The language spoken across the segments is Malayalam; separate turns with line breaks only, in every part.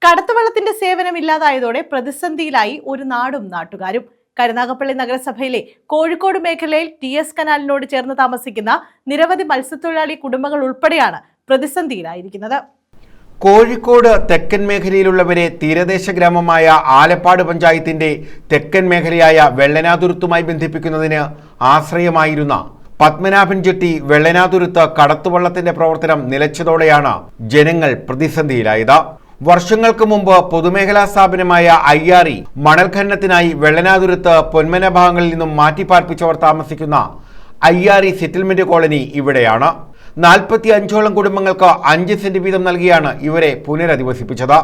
കടത്തുവള്ളത്തിന്റെ സേവനമില്ലാതായതോടെ പ്രതിസന്ധിയിലായി ഒരു നാടും നാട്ടുകാരും. കരുനാഗപ്പള്ളി നഗരസഭയിലെ കോഴിക്കോട് മേഖലയിൽ TS കനാലിനോട് ചേർന്ന് താമസിക്കുന്ന നിരവധി മത്സ്യത്തൊഴിലാളി കുടുംബങ്ങൾ ഉൾപ്പെടെയാണ് പ്രതിസന്ധിയിലായിരിക്കുന്നത്.
കോഴിക്കോട് തെക്കൻ മേഖലയിലുള്ളവരെ തീരദേശ ഗ്രാമമായ ആലപ്പാട് പഞ്ചായത്തിന്റെ തെക്കൻ മേഖലയായ വെള്ളനാതുരുത്തുമായി ബന്ധിപ്പിക്കുന്നതിന് ആശ്രയമായിരുന്ന പത്മനാഭൻ ജെട്ടി വെള്ളനാതുരുത്ത് കടത്തുവള്ളത്തിന്റെ പ്രവർത്തനം നിലച്ചതോടെയാണ് ജനങ്ങൾ പ്രതിസന്ധിയിലായത്. വർഷങ്ങൾക്ക് മുമ്പ് പൊതുമേഖലാ സ്ഥാപനമായ IRE മണൽ ഖനനത്തിനായി വെള്ളനാതുരുത്ത് പൊന്മന ഭാഗങ്ങളിൽ നിന്നും മാറ്റിപ്പാർപ്പിച്ചവർ താമസിക്കുന്ന IRE സെറ്റിൽമെന്റ് കോളനി ഇവിടെയാണ്. 45ഓളം കുടുംബങ്ങൾക്ക് 5 സെന്റ് വീതം നൽകിയാണ് ഇവരെ പുനരധിവസിപ്പിച്ചത്.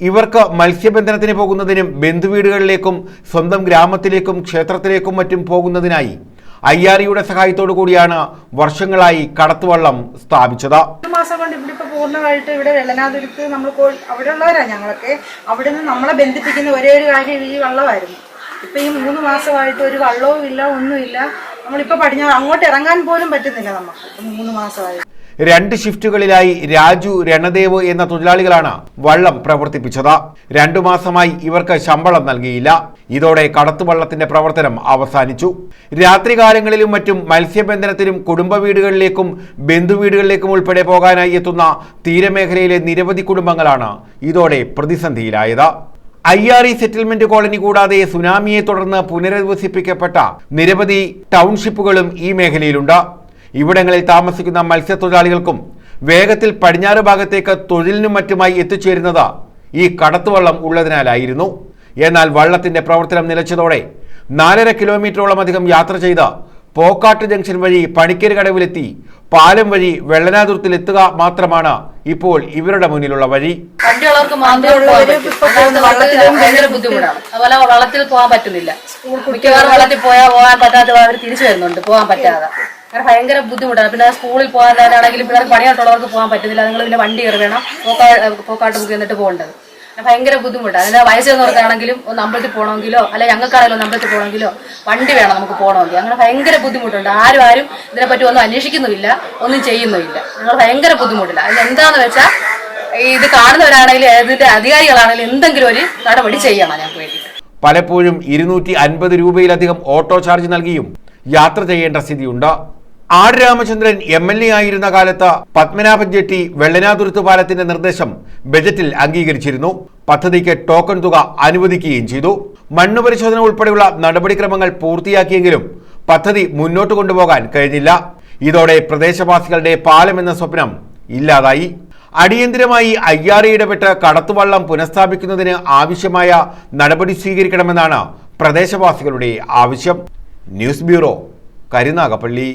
ഇവർക്ക് മത്സ്യബന്ധനത്തിന് പോകുന്നതിനും ബന്ധുവീടുകളിലേക്കും സ്വന്തം ഗ്രാമത്തിലേക്കും ക്ഷേത്രത്തിലേക്കും മറ്റും പോകുന്നതിനായി IREയുടെ സഹായത്തോടു കൂടിയാണ് വർഷങ്ങളായി കടത്തുവള്ളം സ്ഥാപിച്ചത്.
ഒരു മാസം കൊണ്ട് ഇവിടെ പൂർണ്ണമായിട്ട് ഇവിടെ വെള്ളനാതുരുത്ത് നമ്മൾ അവിടെ ഉള്ളവരാണ് ഞങ്ങളൊക്കെ. അവിടെ നിന്ന് നമ്മളെ ബന്ധിപ്പിക്കുന്ന ഒരേ ഒരു കാര്യം ഈ വള്ളമായിരുന്നു. ഇപ്പൊ ഈ 3 മാസമായിട്ട് ഒരു വള്ളവും ഇല്ല, ഒന്നുമില്ല. നമ്മളിപ്പോ അങ്ങോട്ട് ഇറങ്ങാൻ പോലും പറ്റുന്നില്ല. നമുക്ക് 3 മാസമായി
2 ഷിഫ്റ്റുകളിലായി രാജു, രണദേവ് എന്ന തൊഴിലാളികളാണ് വള്ളം പ്രവർത്തിപ്പിച്ചത്. 2 മാസമായി ഇവർക്ക് ശമ്പളം നൽകിയില്ല. ഇതോടെ കടത്തുവള്ളത്തിന്റെ പ്രവർത്തനം അവസാനിച്ചു. രാത്രികാലങ്ങളിലും മറ്റും മത്സ്യബന്ധനത്തിനും കുടുംബ വീടുകളിലേക്കും ബന്ധുവീടുകളിലേക്കും ഉൾപ്പെടെ പോകാനായി എത്തുന്ന തീരമേഖലയിലെ നിരവധി കുടുംബങ്ങളാണ് ഇതോടെ പ്രതിസന്ധിയിലായത്. IRE സെറ്റിൽമെന്റ് കോളനി കൂടാതെ സുനാമിയെ തുടർന്ന് പുനരധിവസിപ്പിക്കപ്പെട്ട നിരവധി ടൗൺഷിപ്പുകളും ഈ മേഖലയിലുണ്ട്. ഇവിടങ്ങളിൽ താമസിക്കുന്ന മത്സ്യത്തൊഴിലാളികൾക്കും വേഗത്തിൽ പടിഞ്ഞാറ് ഭാഗത്തേക്ക് തൊഴിലിനും മറ്റുമായി എത്തിച്ചേരുന്നത് ഈ കടത്തുവള്ളം ഉള്ളതിനാലായിരുന്നു. എന്നാൽ വള്ളത്തിന്റെ പ്രവർത്തനം നിലച്ചതോടെ 4.5 കിലോമീറ്ററോളം അധികം യാത്ര ചെയ്ത് പോക്കാട്ട് ജംഗ്ഷൻ വഴി പണിക്കര് കടവിലെത്തി പാലം വഴി വെള്ളനാതുരത്തിലെത്തുക മാത്രമാണ് ഇപ്പോൾ ഇവരുടെ മുന്നിലുള്ള വഴി.
ബുദ്ധിമുട്ടാണ്. അതുപോലെ വള്ളത്തിൽ പോകാൻ പറ്റുന്നില്ല. മിക്കവാറും വള്ളത്തിൽ പോകാൻ പറ്റാതെ അവർ തിരിച്ചു വരുന്നുണ്ട്, പോകാൻ പറ്റാതെ. അങ്ങനെ ഭയങ്കര ബുദ്ധിമുട്ടാണ്. പിന്നെ സ്കൂളിൽ പോകാനാണെങ്കിലും പിള്ളേർക്ക് പണിയായിട്ടുള്ളവർക്ക് പോകാൻ പറ്റുന്നില്ല. നിങ്ങൾ പിന്നെ വണ്ടി കയറി വേണം പോക്കാട്ട് ബുക്ക് എന്നിട്ട് പോകേണ്ടത്. ഭയങ്കര ബുദ്ധിമുട്ടാണ്. അതിന്റെ വയസ്സെന്നവർക്കാണെങ്കിലും ഒന്ന് അമ്പലത്തിൽ പോകണമെങ്കിലോ അല്ലെ ഞങ്ങൾക്കാണെങ്കിലും ഒന്ന് അമ്പലത്തിൽ പോകണമെങ്കിലോ വണ്ടി വേണം നമുക്ക് പോകണമെങ്കിൽ. അങ്ങനെ ഭയങ്കര ബുദ്ധിമുട്ടുണ്ട്. ആരും ഇതിനെപ്പറ്റി ഒന്നും അന്വേഷിക്കുന്നുമില്ല, ഒന്നും ചെയ്യുന്നുമില്ല. ഞങ്ങൾ ഭയങ്കര ബുദ്ധിമുട്ടില്ല. അതിനെന്താണെന്ന് വെച്ചാൽ ഇത് കാണുന്നവരാണെങ്കിലും ഇതിന്റെ അധികാരികളാണെങ്കിലും എന്തെങ്കിലും ഒരു നടപടി ചെയ്യണം ഞങ്ങൾക്ക് വേണ്ടി.
പലപ്പോഴും 250 രൂപയിലധികം ഓട്ടോ ചാർജ് നൽകിയും യാത്ര ചെയ്യേണ്ട സ്ഥിതിയുണ്ട്. R. രാമചന്ദ്രൻ MLA ആയിരുന്ന കാലത്ത് പത്മനാഭൻ ജെട്ടി വെള്ളനാതുരുത്ത് പാലത്തിന്റെ നിർദ്ദേശം ബജറ്റിൽ അംഗീകരിച്ചിരുന്നു. പദ്ധതിക്ക് ടോക്കൺ തുക അനുവദിക്കുകയും ചെയ്തു. മണ്ണ് പരിശോധന ഉൾപ്പെടെയുള്ള നടപടിക്രമങ്ങൾ പൂർത്തിയാക്കിയെങ്കിലും പദ്ധതി മുന്നോട്ട് കൊണ്ടുപോകാൻ കഴിഞ്ഞില്ല. ഇതോടെ പ്രദേശവാസികളുടെ പാലം എന്ന സ്വപ്നം ഇല്ലാതായി. അടിയന്തിരമായി IRE ഇടപെട്ട് കടത്തുവള്ളം പുനഃസ്ഥാപിക്കുന്നതിന് ആവശ്യമായ നടപടി സ്വീകരിക്കണമെന്നാണ് പ്രദേശവാസികളുടെ ആവശ്യം. News bureau, Karunagappally.